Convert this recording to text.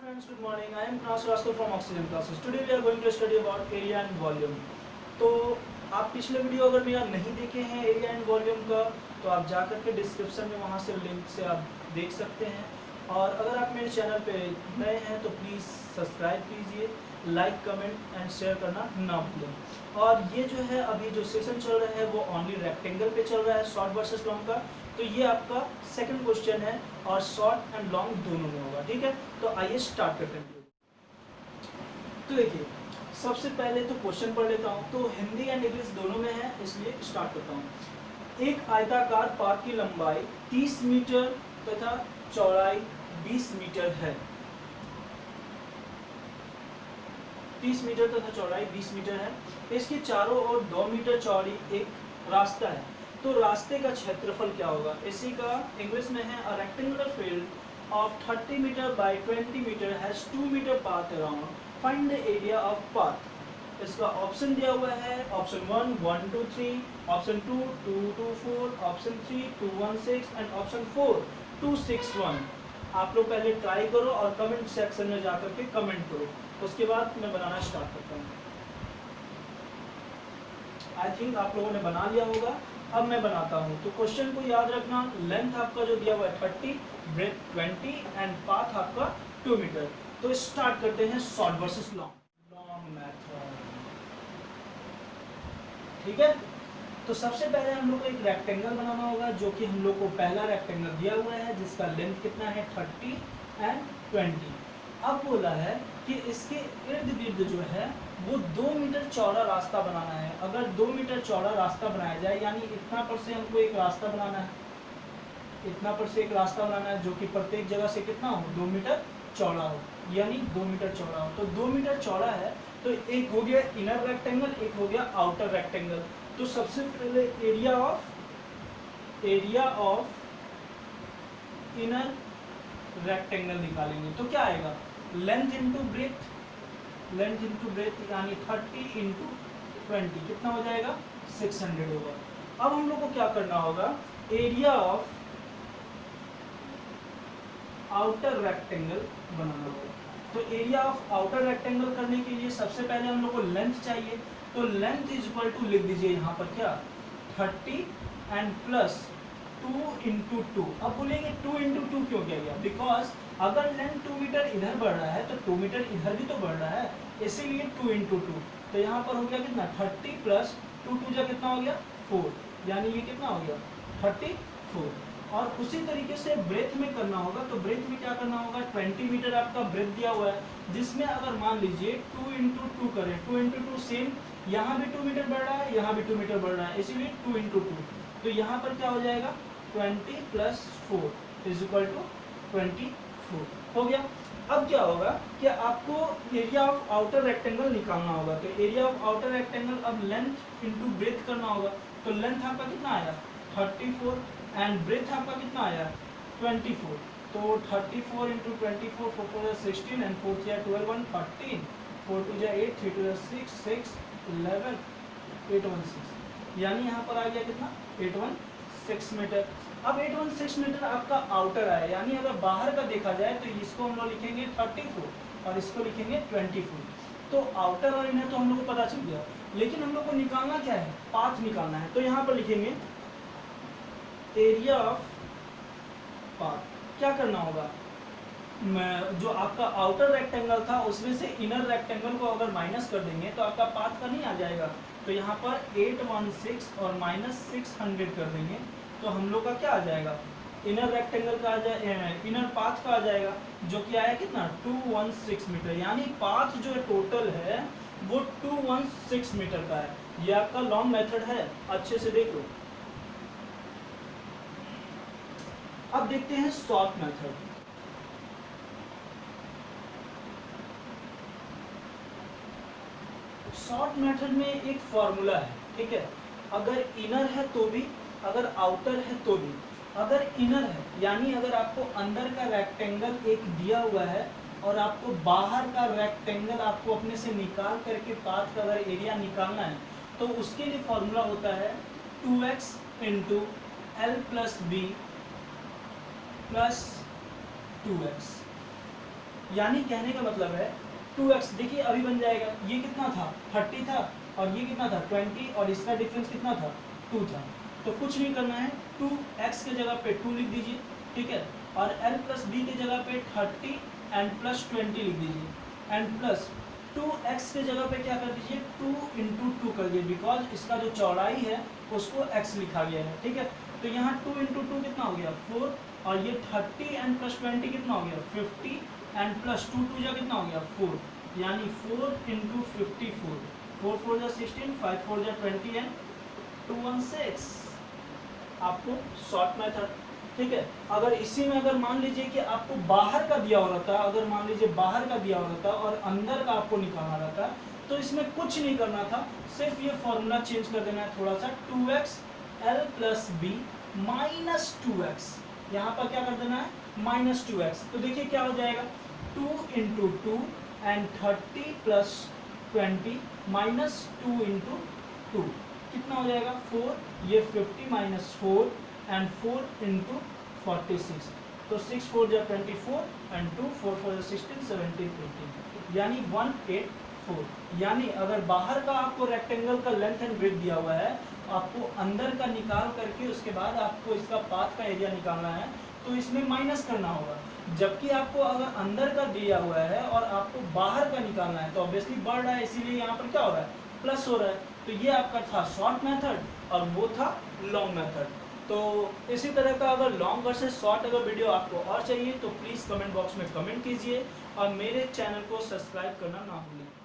friends, good morning. I am Pranav Srivastava from Oxygen Classes. Today we are going to study about area and volume. तो आप पिछले video अगर मेरा नहीं देखे हैं एरिया एंड वॉल्यूम का, तो आप जाकर के डिस्क्रिप्शन में वहाँ से लिंक से आप देख सकते हैं। और अगर आप मेरे चैनल पे नए हैं तो प्लीज़ सब्सक्राइब कीजिए, लाइक कमेंट एंड शेयर करना ना भूलें। और ये जो है अभी जो सेशन चल रहा है वो ओनली रेक्टेंगल पे चल रहा है, शॉर्ट वर्सेस लॉन्ग का। तो ये आपका सेकंड क्वेश्चन है और शॉर्ट एंड लॉन्ग दोनों में होगा, ठीक है। तो आइए स्टार्ट करते हैं। तो देखिए सबसे पहले तो क्वेश्चन पढ़ लेता हूँ। तो हिंदी एंड इंग्लिश दोनों में है, इसलिए स्टार्ट करता हूँ। एक आयताकार पार्क की लंबाई 30 मीटर तथा चौड़ाई 20 मीटर है। 30 मीटर तथा चौड़ाई 20 मीटर है। इसके चारों ओर 2 मीटर चौड़ी एक रास्ता है। तो रास्ते का क्षेत्रफल क्या होगा? इसी का इंग्लिश में है a rectangular field of 30 metre by 20 metre has 2 metre path around, find the area of path. इसका ऑप्शन दिया हुआ है, option 1 1 2 3, option 2 2 2 4, option 3 2 1 6 and option 4 2 6 1। आप लोग पहले ट्राई करो और कमेंट सेक्शन में जाकर के कमेंट करो, उसके बाद मैं बनाना स्टार्ट करता हूँ। आई थिंक आप लोगों ने बना लिया होगा। अब मैं बनाता हूँ। तो क्वेश्चन को याद रखना, लेंथ आपका जो दिया हुआ है 30, ब्रेथ 20 एंड पाथ आपका 2 मीटर। तो स्टार्ट करते हैं शॉर्ट वर्सेस लॉन्ग मेथड, ठीक है। तो सबसे पहले हम लोग को एक रेक्टेंगल बनाना होगा, जो कि हम लोग को पहला रेक्टेंगल दिया हुआ है जिसका लेंथ कितना है 30 एंड 20। अब बोला है कि इसके इर्द गिर्द जो है वो 2 मीटर चौड़ा रास्ता बनाना है। अगर 2 मीटर चौड़ा रास्ता बनाया जाए, यानी इतना पर से हमको एक रास्ता बनाना है, इतना पर से एक रास्ता बनाना है जो कि प्रत्येक जगह से कितना हो 2 मीटर चौड़ा हो, यानी 2 मीटर चौड़ा हो। तो 2 मीटर चौड़ा है, तो एक हो गया इनर रेक्टेंगल, एक हो गया आउटर रेक्टेंगल। तो सबसे पहले एरिया ऑफ इनर रेक्टेंगल निकालेंगे। तो क्या आएगा? Length into breadth, length into breadth यानी 30 इंटू 20 कितना हो जाएगा? 600 होगा। अब हम लोग को क्या करना होगा? एरिया ऑफ आउटर रेक्टेंगल बनाना होगा। तो एरिया ऑफ आउटर रेक्टेंगल करने के लिए सबसे पहले हम लोग को लेंथ चाहिए। तो लेंथ इज इक्वल टू लिख दीजिए यहाँ पर क्या 30 एंड प्लस 2 इंटू 2। अब बोलेंगे 2 इंटू 2 क्यों किया गया? बिकॉज अगर लेंथ 2 मीटर इधर बढ़ रहा है तो 2 मीटर इधर भी तो बढ़ रहा है, इसीलिए 2 इंटू 2। तो यहाँ पर हो गया कितना 30 प्लस 2 2 जा कितना हो गया 4, यानी ये कितना हो गया 34। और उसी तरीके से ब्रेथ में करना होगा। तो ब्रेथ में क्या करना होगा? 20 मीटर आपका ब्रेथ दिया हुआ है, जिसमें अगर मान लीजिए 2 इंटू 2 करें, 2 इंटू 2 सेम, यहाँ भी 2 मीटर बढ़ रहा है, यहाँ भी 2 मीटर बढ़ रहा है, इसीलिए 2 इंटू 2। तो यहाँ पर क्या हो जाएगा 20 प्लस 4 इज इक्वल टू 24 हो गया। अब क्या होगा कि आपको एरिया ऑफ आउटर रेक्टेंगल निकालना होगा। तो एरिया ऑफ आउटर रेक्टेंगल अब लेंथ इंटू ब्रेथ करना होगा। तो लेंथ आपका कितना आया 34 एंड ब्रेथ आपका कितना आया 24। तो 34 इंटू 24, 4 4 16 एंड 4 3 12 1 13, 4 2 8 3 2 6 6 11 816, यानी यहाँ पर आ गया कितना 816 मीटर। अब 816 मीटर आपका आउटर आया, यानी अगर बाहर का देखा जाए तो इसको हम लोग लिखेंगे 34 और इसको लिखेंगे 24। तो आउटर और इनर तो हम लोग को पता चल गया, लेकिन हम लोग को निकालना क्या है? पाथ निकालना है। तो यहाँ पर लिखेंगे एरिया ऑफ पाथ। क्या करना होगा? जो आपका आउटर रेक्टेंगल था उसमें से इनर रेक्टेंगल को अगर माइनस कर देंगे तो आपका पाथ का नहीं आ जाएगा। तो यहाँ पर 816 और माइनस 600 कर देंगे तो हम लोग का क्या आ जाएगा? इनर रेक्टेंगल का आ जाएगा, इनर पाथ का आ जाएगा, जो कि आया कितना 216 मीटर। यानी पाथ जो टोटल है वो 216 मीटर का है। ये आपका लॉन्ग मेथड है, अच्छे से देख लो। अब देखते हैं शॉर्ट मेथड। शॉर्ट मेथड में एक फॉर्मूला है, ठीक है। अगर इनर है तो भी, अगर आउटर है तो भी। अगर इनर है यानी अगर आपको अंदर का रेक्टेंगल एक दिया हुआ है और आपको बाहर का रेक्टेंगल आपको अपने से निकाल करके पाथ का अगर एरिया निकालना है, तो उसके लिए फॉर्मूला होता है 2x into l plus b plus 2x। यानी कहने का मतलब है 2x, देखिए अभी बन जाएगा, ये कितना था 30 था और ये कितना था 20 और इसका डिफरेंस कितना था 2 था। तो कुछ नहीं करना है, 2x के जगह पे 2 लिख दीजिए, ठीक है, और l प्लस बी के जगह पे 30 एंड प्लस 20 लिख दीजिए एंड प्लस 2x के जगह पे क्या कर दीजिए 2 इंटू 2 कर दीजिए, बिकॉज इसका जो चौड़ाई है उसको x लिखा गया है, ठीक है। तो यहाँ 2 इंटू 2 कितना हो गया 4 और ये 30 एंड प्लस 20 कितना हो गया 50 एंड प्लस 2 2 जा कितना हो गया 4, यानी 4 इंटू 54, 4 4 जा 16, 5 4 जा 20 एंड 2 1 6, आपको शॉर्ट मेथड, ठीक है। अगर इसी में अगर मान लीजिए कि आपको बाहर का दिया हो रहता, अगर मान लीजिए बाहर का दिया हो रहता और अंदर का आपको निकालना रहता, तो इसमें कुछ नहीं करना था, सिर्फ ये फॉर्मूला चेंज कर देना है थोड़ा सा, 2x l plus B minus 2x, यहाँ पर क्या कर देना है माइनस 2x। तो देखिए क्या हो जाएगा 2 into 2 and 30 plus 20 minus 2 into 2 कितना हो जाएगा 4, ये 50 माइनस 4 एंड 4 इंटू 46, तो 6 4 जा 24 एंड 2 4 4 जा 16 17 18, यानी 184। यानी अगर बाहर का आपको रेक्टेंगल का लेंथ एंड ब्रेथ दिया हुआ है, आपको अंदर का निकाल करके उसके बाद आपको इसका पाथ का एरिया निकालना है, तो इसमें माइनस करना होगा। जबकि आपको अगर अंदर का दिया हुआ है और आपको बाहर का निकालना है, तो ऑब्वियसली बढ़ रहा है, इसीलिए यहाँ पर क्या हो रहा है प्लस हो रहा है। तो ये आपका था शॉर्ट मेथड और वो था लॉन्ग मेथड। तो इसी तरह का अगर लॉन्ग वर्सेस शॉर्ट अगर वीडियो आपको और चाहिए तो प्लीज़ कमेंट बॉक्स में कमेंट कीजिए और मेरे चैनल को सब्सक्राइब करना ना भूलें।